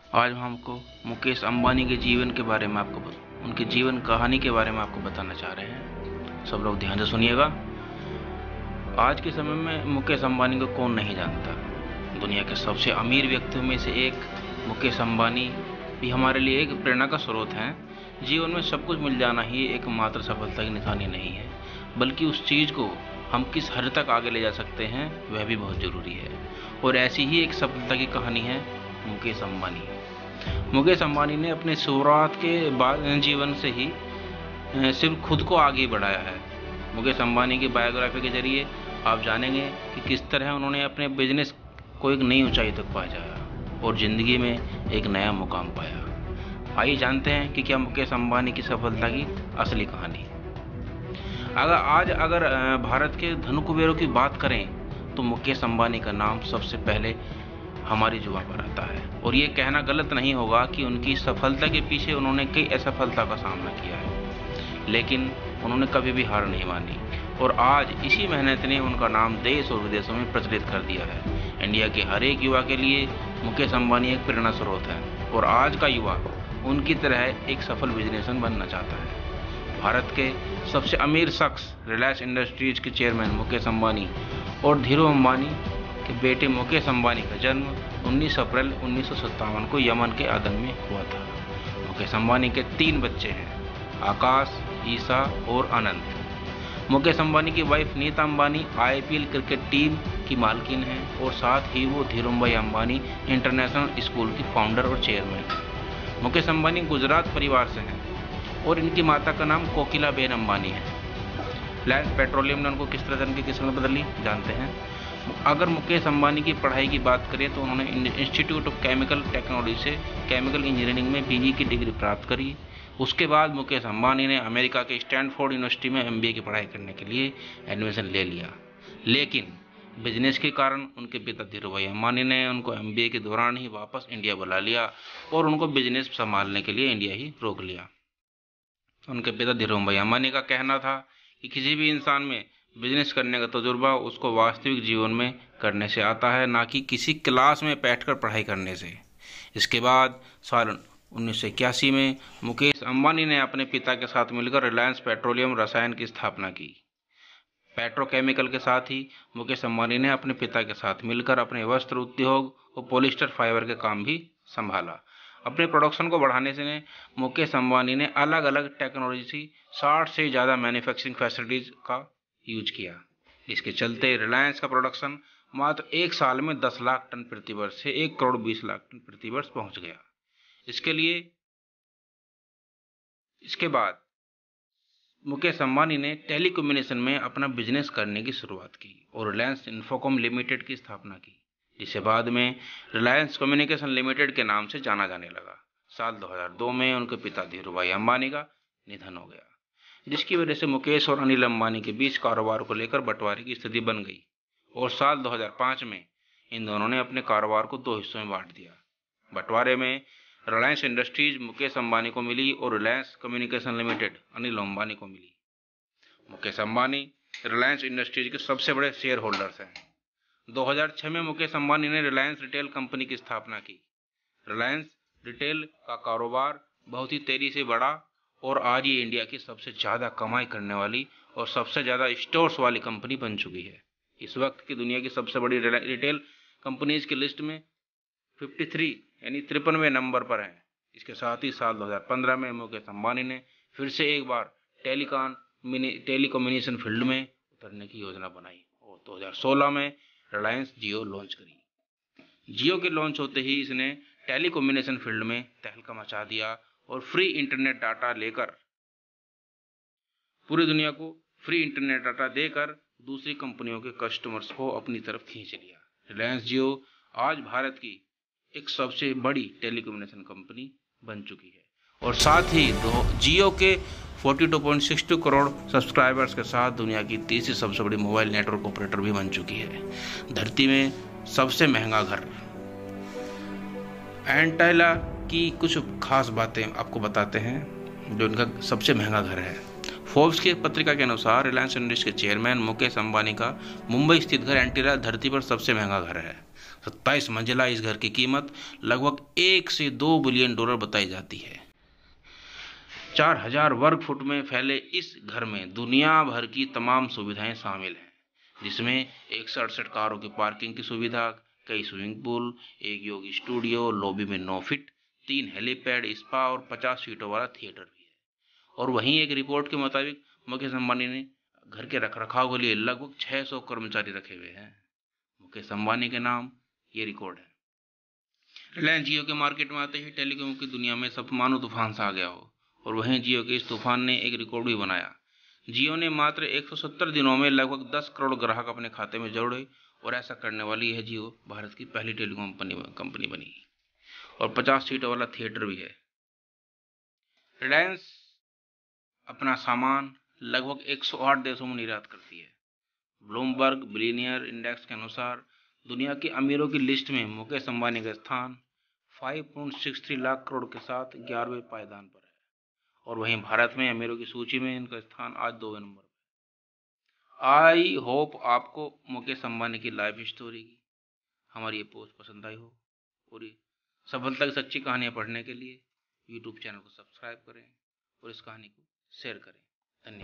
आज हम आपको मुकेश अंबानी के जीवन के बारे में उनके जीवन कहानी के बारे में आपको बताना चाह रहे हैं। सब लोग ध्यान से सुनिएगा। आज के समय में मुकेश अंबानी को कौन नहीं जानता। दुनिया के सबसे अमीर व्यक्तियों में से एक मुकेश अंबानी भी हमारे लिए एक प्रेरणा का स्रोत हैं। जीवन में सब कुछ मिल जाना ही एकमात्र सफलता की निशानी नहीं है, बल्कि उस चीज़ को हम किस हद तक आगे ले जा सकते हैं वह भी बहुत ज़रूरी है। और ऐसी ही एक सफलता की कहानी है मुकेश अंबानी। मुकेश अंबानी ने अपने शुरुआत के बाद जीवन से ही सिर्फ खुद को आगे बढ़ाया है। मुकेश अंबानी की बायोग्राफी के जरिए आप जानेंगे कि किस तरह उन्होंने अपने बिजनेस को एक नई ऊंचाई तक पहुंचाया और ज़िंदगी में एक नया मुकाम पाया। आइए जानते हैं कि क्या मुकेश अंबानी की सफलता की असली कहानी। अगर भारत के धन कुबेरों की बात करें तो मुकेश अंबानी का नाम सबसे पहले हमारी जुबान पर आता है। और ये कहना गलत नहीं होगा कि उनकी सफलता के पीछे उन्होंने कई असफलता का सामना किया है, लेकिन उन्होंने कभी भी हार नहीं मानी। और आज इसी मेहनत ने उनका नाम देश और विदेशों में प्रचलित कर दिया है। इंडिया के हर एक युवा के लिए मुकेश अंबानी एक प्रेरणा स्रोत है और आज का युवा उनकी तरह एक सफल बिजनेसमैन बनना चाहता है। भारत के सबसे अमीर शख्स रिलायंस इंडस्ट्रीज के चेयरमैन मुकेश अंबानी और धीरू अंबानी के बेटे मुकेश अंबानी का जन्म 19 अप्रैल 1957 को यमन के अदन में हुआ था। मुकेश अंबानी के 3 बच्चे हैं, आकाश, ईसा और अनंत। मुकेश अंबानी की wife Nita Ambani IPL cricket team की मालकिन है और साथ ही वो धीरूभाई अंबानी इंटरनेशनल स्कूल की फाउंडर और चेयरमैन है। मुकेश अंबानी गुजरात परिवार से हैं और इनकी माता का नाम कोकिला बेन अंबानी है। रिलायंस पेट्रोलियम ने उनको किस तरह से उनकी किस्मत बदली जानते हैं। अगर मुकेश अंबानी की पढ़ाई की बात करें तो उन्होंने इंस्टीट्यूट ऑफ केमिकल टेक्नोलॉजी से केमिकल इंजीनियरिंग में BE की डिग्री प्राप्त करी। उसके बाद मुकेश अंबानी ने अमेरिका के स्टैनफोर्ड यूनिवर्सिटी में MBA की पढ़ाई करने के लिए एडमिशन ले लिया, लेकिन बिजनेस के कारण उनके पिता धीरूभाई अंबानी ने उनको MBA के दौरान ही वापस इंडिया बुला लिया और उनको बिजनेस संभालने के लिए इंडिया ही रोक लिया। उनके पिता धीरूभाई अंबानी का कहना था कि किसी भी इंसान में बिजनेस करने का तजुर्बा उसको वास्तविक जीवन में करने से आता है, ना कि किसी क्लास में बैठकर पढ़ाई करने से। इसके बाद साल 1981 में मुकेश अंबानी ने अपने पिता के साथ मिलकर रिलायंस पेट्रोलियम रसायन की स्थापना की। पेट्रोकेमिकल के साथ ही मुकेश अंबानी ने अपने पिता के साथ मिलकर अपने वस्त्र उद्योग और पॉलिस्टर फाइबर के काम भी संभाला। अपने प्रोडक्शन को बढ़ाने से मुकेश अंबानी ने अलग अलग टेक्नोलॉजी 60 से ज़्यादा मैन्युफैक्चरिंग फैसिलिटीज़ का यूज किया। इसके चलते रिलायंस का प्रोडक्शन मात्र 1 साल में 10 लाख टन प्रति वर्ष से 1 करोड़ 20 लाख टन प्रति वर्ष पहुंच गया। इसके बाद मुकेश अंबानी ने टेलीकम्युनिकेशन में अपना बिजनेस करने की शुरुआत की और रिलायंस इन्फोकॉम लिमिटेड की स्थापना की, जिसे बाद में रिलायंस कम्युनिकेशन लिमिटेड के नाम से जाना जाने लगा। साल 2002 में उनके पिता धीरूभाई अंबानी का निधन हो गया, जिसकी वजह से मुकेश और अनिल अंबानी के बीच कारोबार को लेकर बंटवारे की स्थिति बन गई और साल 2005 में इन दोनों ने अपने कारोबार को 2 हिस्सों में बांट दिया। बंटवारे में रिलायंस इंडस्ट्रीज मुकेश अंबानी को मिली और रिलायंस कम्युनिकेशन लिमिटेड अनिल अंबानी को मिली। मुकेश अंबानी रिलायंस इंडस्ट्रीज के सबसे बड़े शेयर होल्डर्स हैं। 2006 में मुकेश अंबानी ने रिलायंस रिटेल कंपनी की स्थापना की। रिलायंस रिटेल का कारोबार बहुत ही तेजी से बढ़ा और आज ये इंडिया की सबसे ज़्यादा कमाई करने वाली और सबसे ज़्यादा स्टोर्स वाली कंपनी बन चुकी है। इस वक्त की दुनिया की सबसे बड़ी रिटेल कंपनीज की लिस्ट में 53 यानी 53वें नंबर पर है। इसके साथ ही साल 2015 में मुकेश अंबानी ने फिर से एक बार टेलीकम्युनिकेशन फील्ड में उतरने की योजना बनाई और 2016 में रिलायंस जियो लॉन्च करी। जियो के लॉन्च होते ही इसने टेलीकम्युनिकेशन फील्ड में तहलका मचा दिया और फ्री इंटरनेट डाटा लेकर पूरी दुनिया को फ्री इंटरनेट डाटा देकर दूसरी कंपनियों के कस्टमर्स को अपनी तरफ खींच लिया। रिलायंस जियो आज भारत की एक सबसे बड़ी टेलीकम्युनिकेशन कंपनी बन चुकी है और साथ ही जियो के 42.62 करोड़ सब्सक्राइबर्स के साथ दुनिया की तीसरी सबसे बड़ी मोबाइल नेटवर्क ऑपरेटर भी बन चुकी है। धरती में सबसे महंगा घर। एंटाइला की कुछ खास बातें आपको बताते हैं जो इनका सबसे महंगा घर है। फोर्ब्स की पत्रिका के अनुसार रिलायंस इंडस्ट्रीज के चेयरमैन मुकेश अंबानी का मुंबई स्थित घर एंटीरियर धरती पर सबसे महंगा घर है। 27 मंजिला इस घर की कीमत लगभग 1 से 2 बिलियन डॉलर बताई जाती है। 4000 वर्ग फुट में फैले इस घर में दुनिया भर की तमाम सुविधाएं शामिल हैं, जिसमें 168 कारों की पार्किंग की सुविधा, कई स्विमिंग पूल, एक योग स्टूडियो, लॉबी में 9 फीट, 3 हेलीपैड, स्पा और 50 सीटों वाला थिएटर भी है। और वहीं एक रिपोर्ट के मुताबिक मुकेश अंबानी ने घर के रखरखाव के लिए लगभग 600 कर्मचारी रखे हुए हैं। मुकेश अंबानी के नाम ये रिकॉर्ड है। रिलायंस जियो के मार्केट में आते ही टेलीकॉम की दुनिया में सब मानो तूफान सा आ गया हो, और वहीं जियो के इस तूफान ने एक रिकॉर्ड भी बनाया। जियो ने मात्र 170 दिनों में लगभग 10 करोड़ ग्राहक अपने खाते में जोड़े, और ऐसा करने वाली यह जियो भारत की पहली टेलीकॉम कंपनी बनी, और 50 सीटों वाला थिएटर भी है। रिलायंस अपना सामान लगभग 108 देशों में निर्यात करती है। ब्लूमबर्ग बिलियनियर इंडेक्स के अनुसार दुनिया के अमीरों की लिस्ट में मुकेश अंबानी का स्थान 5.63 लाख करोड़ के साथ 11वें पायदान पर है, और वहीं भारत में अमीरों की सूची में इनका स्थान आज 2वें नंबर पर। आई होप आपको मुकेश अंबानी की लाइफ स्टोरी की हमारी ये पोस्ट पसंद आई हो, और ये सफलता की सच्ची कहानियां पढ़ने के लिए यूट्यूब चैनल को सब्सक्राइब करें और इस कहानी को शेयर करें।